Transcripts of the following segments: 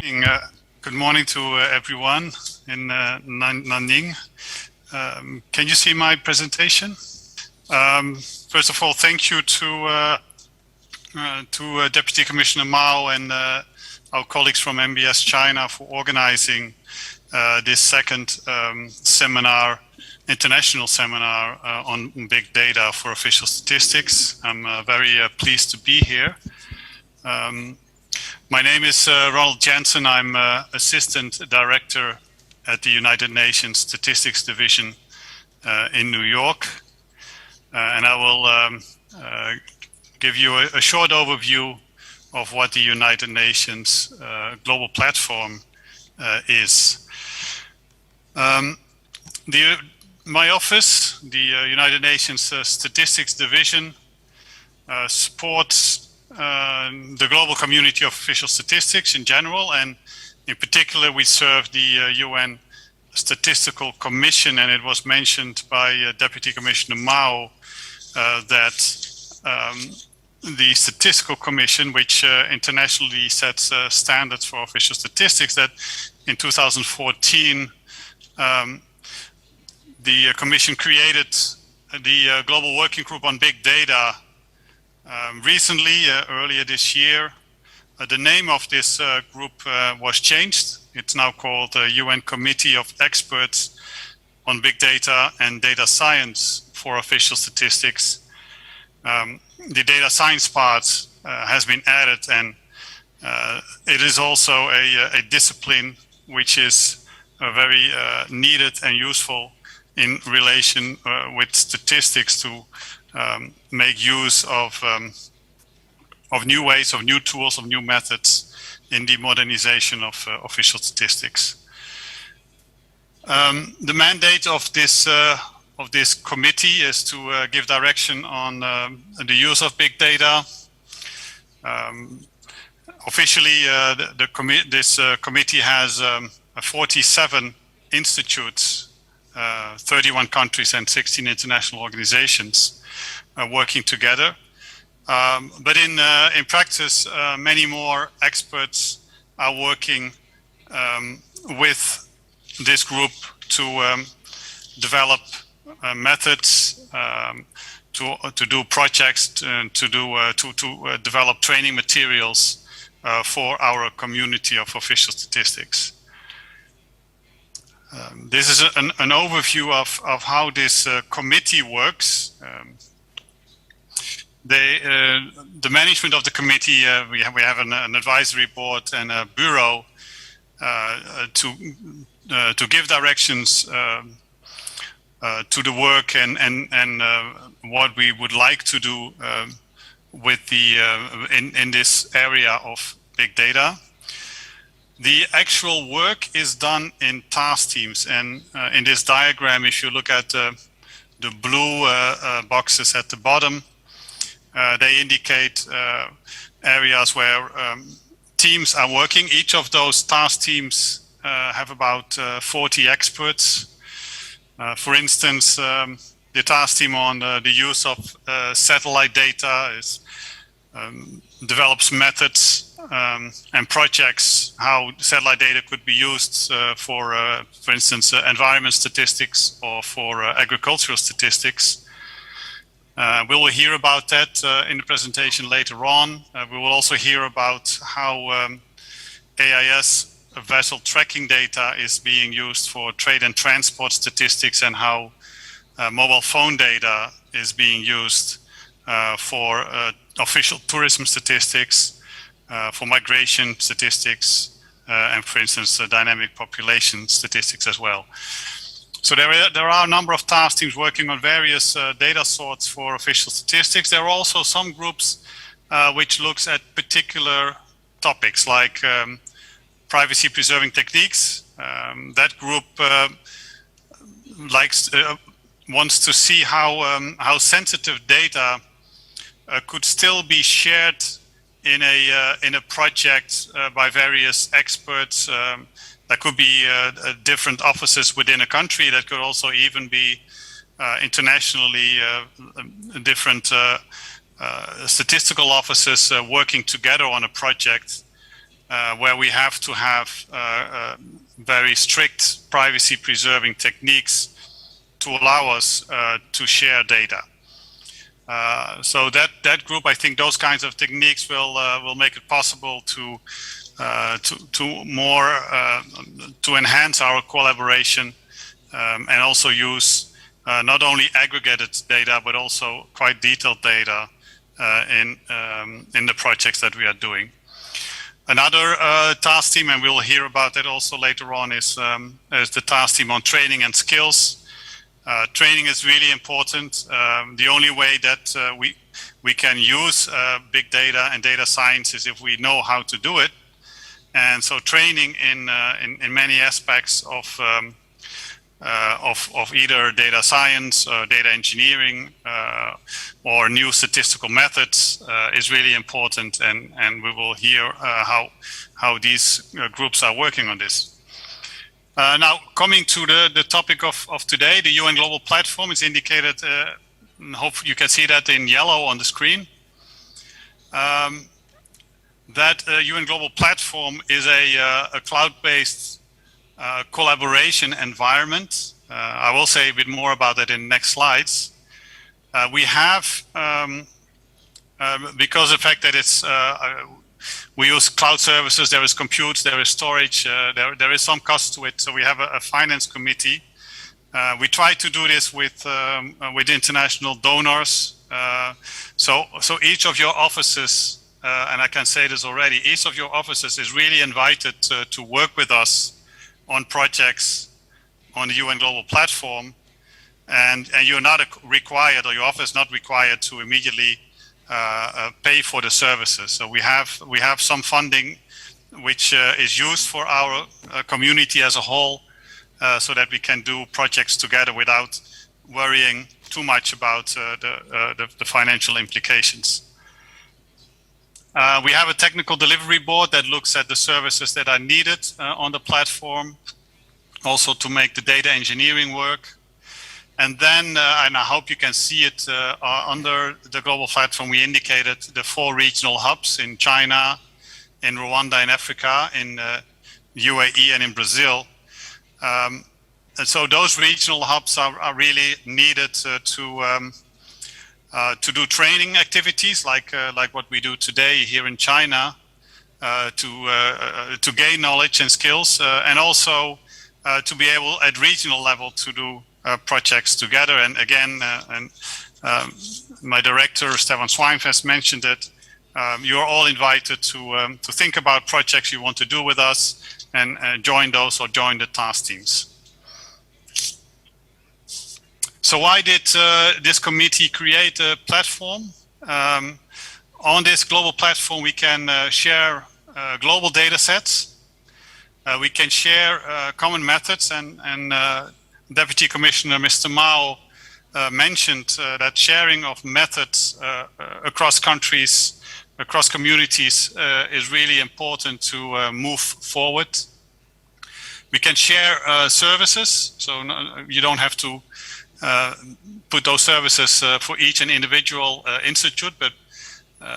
Good morning to everyone in Nanning. Can you see my presentation? First of all, thank you to Deputy Commissioner Mao and our colleagues from MBS China for organizing this second international seminar on big data for official statistics. I'm very pleased to be here. My name is Ronald Jensen. I'm Assistant Director at the United Nations Statistics Division in New York. And I will give you a short overview of what the United Nations Global Platform is. My office, the United Nations Statistics Division, supports the global community of official statistics in general, and in particular we serve the UN Statistical Commission, and it was mentioned by Deputy Commissioner Mao that the Statistical Commission, which internationally sets standards for official statistics, that in 2014 the Commission created the Global Working Group on Big Data. Recently, earlier this year, the name of this group was changed. It's now called the UN Committee of Experts on Big Data and Data Science for Official Statistics. The data science part has been added, and it is also a discipline which is very needed and useful in relation with statistics to make use of new ways, of new tools, of new methods in the modernization of official statistics. The mandate of this committee is to give direction on the use of big data. Officially, this committee has 47 institutes, 31 countries and 16 international organizations working together. But in practice, many more experts are working with this group to develop methods, to do projects, to develop training materials for our community of official statistics. This is an overview of how this committee works. The management of the committee, we have an advisory board and a bureau to give directions to the work and what we would like to do with the in this area of big data. The actual work is done in task teams, and in this diagram, if you look at the blue boxes at the bottom, they indicate areas where teams are working. Each of those task teams have about 40 experts. For instance, the task team on the use of satellite data develops methods and projects how satellite data could be used for instance, environment statistics or for agricultural statistics. We will hear about that in the presentation later on. We will also hear about how AIS vessel tracking data is being used for trade and transport statistics, and how mobile phone data is being used for official tourism statistics, for migration statistics, and for instance, dynamic population statistics as well. So there are a number of task teams working on various data sorts for official statistics. There are also some groups which looks at particular topics like privacy preserving techniques. That group wants to see how sensitive data could still be shared in a project by various experts. That could be different offices within a country. That could also even be internationally different statistical offices working together on a project where we have to have very strict privacy preserving techniques to allow us to share data. So that group, I think those kinds of techniques will make it possible to enhance our collaboration and also use not only aggregated data but also quite detailed data in the projects that we are doing. Another task team, and we'll hear about that also later on, is the task team on training and skills. Training is really important. The only way that we can use big data and data science is if we know how to do it. And so training in many aspects of either data science, data engineering, or new statistical methods is really important, and we will hear how these groups are working on this. Now, coming to the topic of today, the UN Global Platform is indicated, hopefully you can see that in yellow on the screen. That UN Global Platform is a cloud-based collaboration environment. I will say a bit more about that in the next slides. We have, because of the fact that it's we use cloud services, there is compute, there is storage, there is some cost to it. So we have a finance committee. We try to do this with international donors. So each of your offices, and I can say this already, each of your offices is really invited to work with us on projects on the UN Global Platform, and you're not required, or your office is not required to immediately pay for the services. So we have some funding which is used for our community as a whole, so that we can do projects together without worrying too much about the financial implications. We have a technical delivery board that looks at the services that are needed on the platform, also to make the data engineering work. And then, and I hope you can see it under the global platform, we indicated the 4 regional hubs in China, in Rwanda, in Africa, in UAE, and in Brazil. And so those regional hubs are really needed to do training activities like what we do today here in China, to gain knowledge and skills, and also to be able at regional level to do projects together. And again, my director Stefan Swaim has mentioned it. You're all invited to think about projects you want to do with us, and join those or join the task teams. So why did this committee create a platform? On this global platform, we can share global data sets. We can share common methods, and Deputy Commissioner Mr. Mao mentioned that sharing of methods across countries, across communities is really important to move forward. We can share services, so you don't have to put those services for each and individual institute, but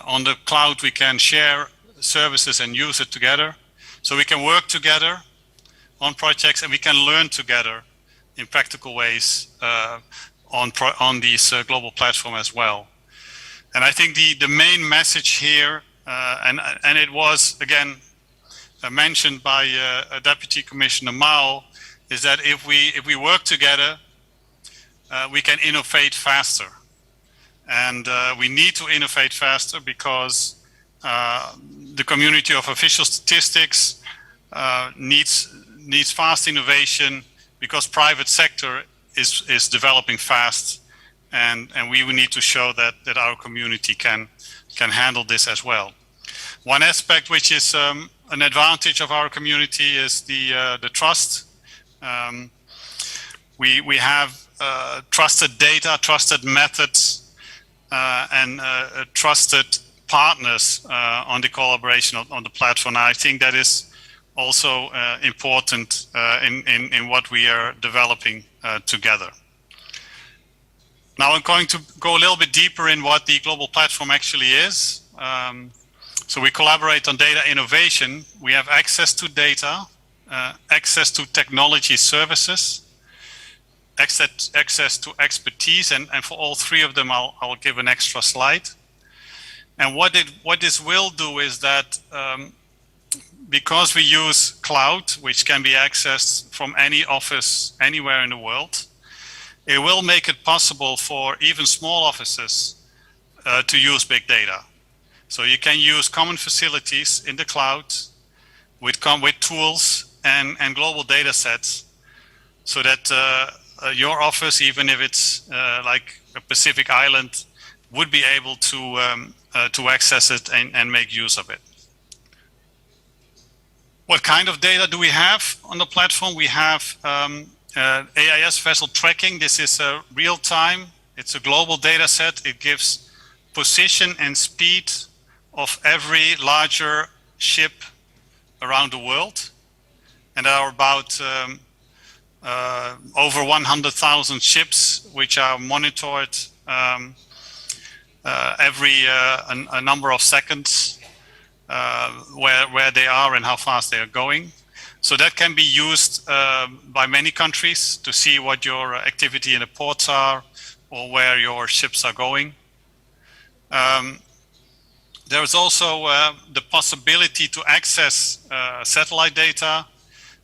on the cloud we can share services and use it together. So we can work together on projects, and we can learn together in practical ways on these global platform as well. And I think the main message here, and it was again mentioned by Deputy Commissioner Mao, is that if we work together, we can innovate faster. And we need to innovate faster because the community of official statistics needs fast innovation, because private sector is developing fast, and we will need to show that our community can handle this as well. One aspect which is an advantage of our community is the trust. We have trusted data, trusted methods, and trusted partners on the collaboration on the platform. I think that is also important in what we are developing together. Now I'm going to go a little bit deeper in what the global platform actually is. So we collaborate on data innovation. We have access to data, access to technology services, access to expertise, and for all three of them, I'll give an extra slide. And what this will do is that because we use cloud, which can be accessed from any office anywhere in the world, it will make it possible for even small offices to use big data. So you can use common facilities in the cloud with tools and global data sets, so that your office, even if it's like a Pacific island, would be able to access it and make use of it. What kind of data do we have on the platform? We have AIS vessel tracking. This is real time. It's a global data set. It gives position and speed of every larger ship around the world. And there are about over 100,000 ships which are monitored every a number of seconds, where they are and how fast they are going. So that can be used by many countries to see what your activity in the ports are or where your ships are going. There is also the possibility to access satellite data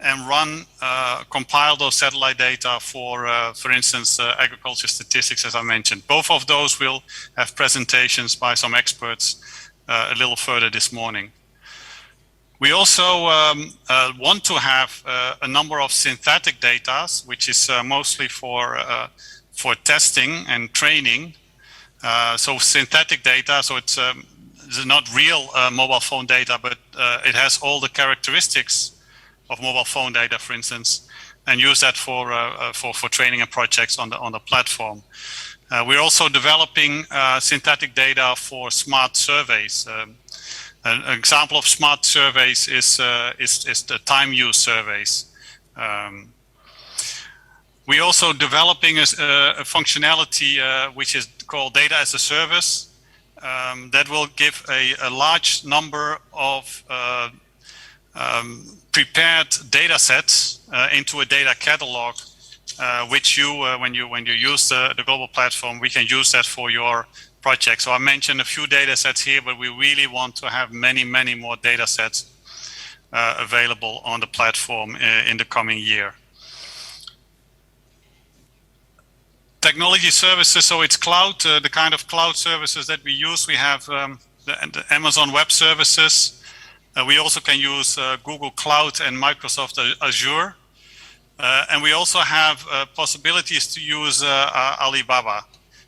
and compile those satellite data for instance, agriculture statistics, as I mentioned. Both of those will have presentations by some experts a little further this morning. We also want to have a number of synthetic data, which is mostly for testing and training. So synthetic data, so it's not real mobile phone data, but it has all the characteristics of mobile phone data, for instance, and use that for training and projects on the platform. We're also developing synthetic data for smart surveys. An example of smart surveys is the time use surveys. We're also developing a functionality which is called data as a service, that will give a large number of prepared data sets into a data catalog, which when you use the global platform, we can use that for your project. So I mentioned a few data sets here, but we really want to have many more data sets available on the platform in the coming year. Technology services, so it's cloud, the kind of cloud services that we use. We have the Amazon Web Services. We also can use Google Cloud and Microsoft Azure. And we also have possibilities to use Alibaba.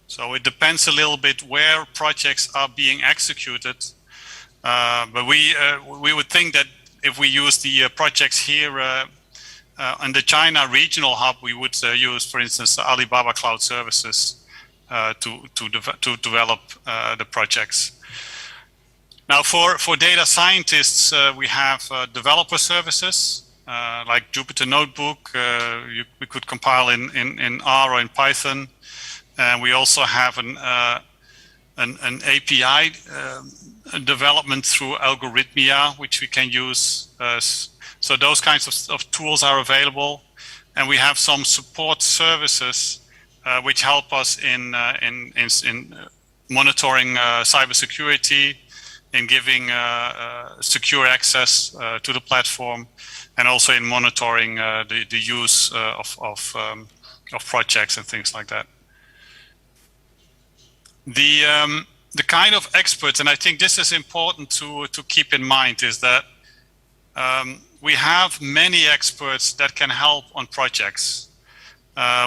So it depends a little bit where projects are being executed. But we would think that if we use the projects here on the China regional hub, we would use, for instance, Alibaba Cloud Services to develop the projects. Now, for data scientists, we have developer services like Jupyter Notebook. We could compile in R or in Python, and we also have an API development through Algorithmia, which we can use. So those kinds of tools are available, and we have some support services which help us in monitoring cybersecurity, in giving secure access to the platform, and also in monitoring the use of projects and things like that. The kind of experts, and I think this is important to keep in mind, is that we have many experts that can help on projects.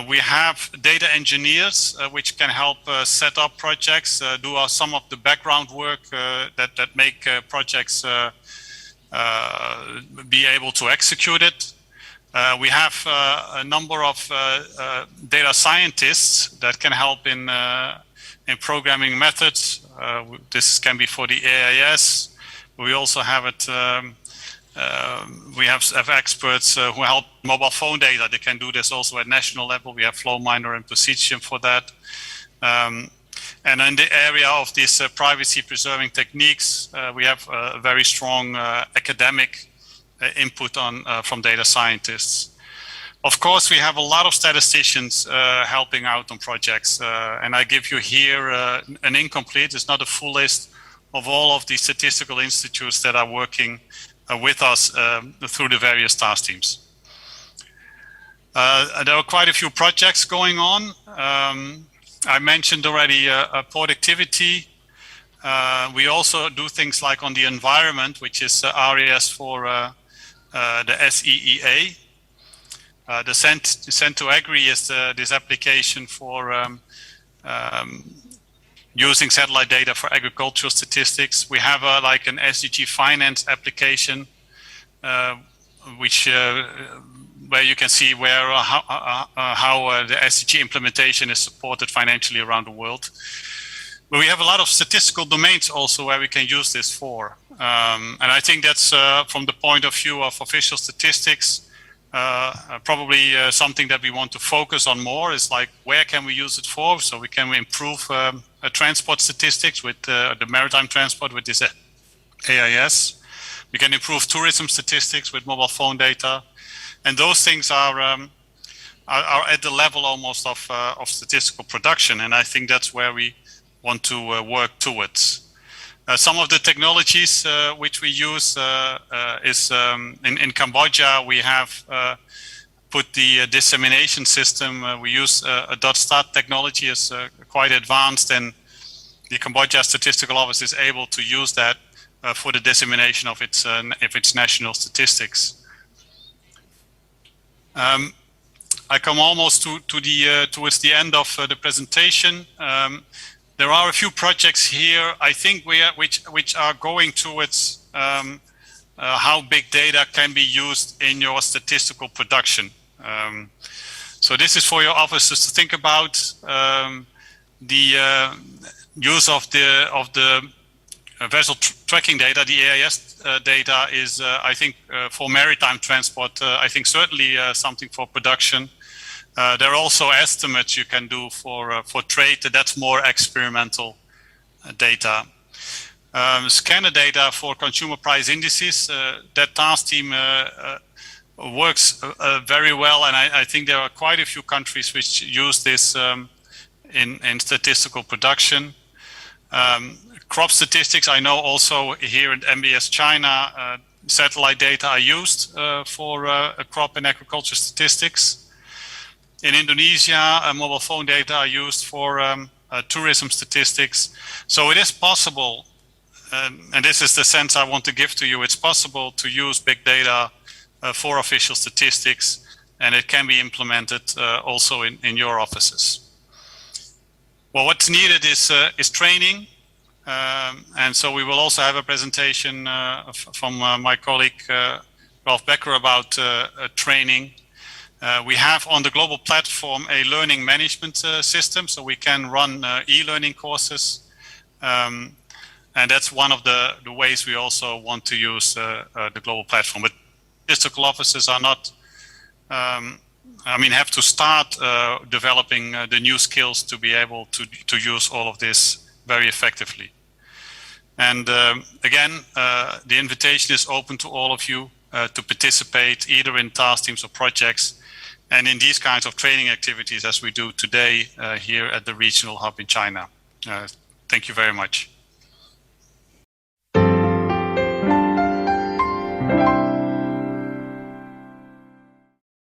We have data engineers which can help set up projects, do some of the background work that make projects be able to execute it. We have a number of data scientists that can help in programming methods. This can be for the AIS. We also have it. We have experts who help mobile phone data. They can do this also at national level. We have FlowMiner and Precision for that. And in the area of these privacy preserving techniques, we have a very strong academic input from data scientists. Of course, we have a lot of statisticians helping out on projects, and I give you here an incomplete, it's not a full list of all of the statistical institutes that are working with us through the various task teams. There are quite a few projects going on. I mentioned already productivity. We also do things like on the environment, which is RES for the SEEA. The Sen2Agri is this application for using satellite data for agricultural statistics. We have like an SDG finance application, which where you can see where how the SDG implementation is supported financially around the world. But we have a lot of statistical domains also where we can use this for. And I think that's from the point of view of official statistics, probably something that we want to focus on more is like, where can we use it for? So we can improve transport statistics with the maritime transport with this AIS. We can improve tourism statistics with mobile phone data. And those things are at the level almost of statistical production. And I think that's where we want to work towards. Some of the technologies which we use is in Cambodia, we have put the dissemination system. We use a .stat technology is quite advanced, and the Cambodia Statistical Office is able to use that for the dissemination of its national statistics. I come almost towards the end of the presentation. There are a few projects here, I think, which are going towards how big data can be used in your statistical production. So this is for your officers to think about. The use of the vessel tracking data, the AIS data is, I think, for maritime transport, I think certainly something for production. There are also estimates you can do for trade. That's more experimental data. Scanner data for consumer price indices. That task team works very well, and I think there are quite a few countries which use this in statistical production. Crop statistics, I know also here at MBS China, satellite data are used for crop and agriculture statistics. In Indonesia, mobile phone data are used for tourism statistics. So it is possible, and this is the sense I want to give to you, it's possible to use big data for official statistics, and it can be implemented also in your offices. Well, what's needed is training. And so we will also have a presentation from my colleague Ralph Becker about training. We have on the global platform a learning management system, so we can run e-learning courses. And that's one of the ways we also want to use the global platform. But statistical officers are not, have to start developing the new skills to be able to use all of this very effectively. And again, the invitation is open to all of you to participate either in task teams or projects and in these kinds of training activities as we do today here at the regional hub in China. Thank you very much.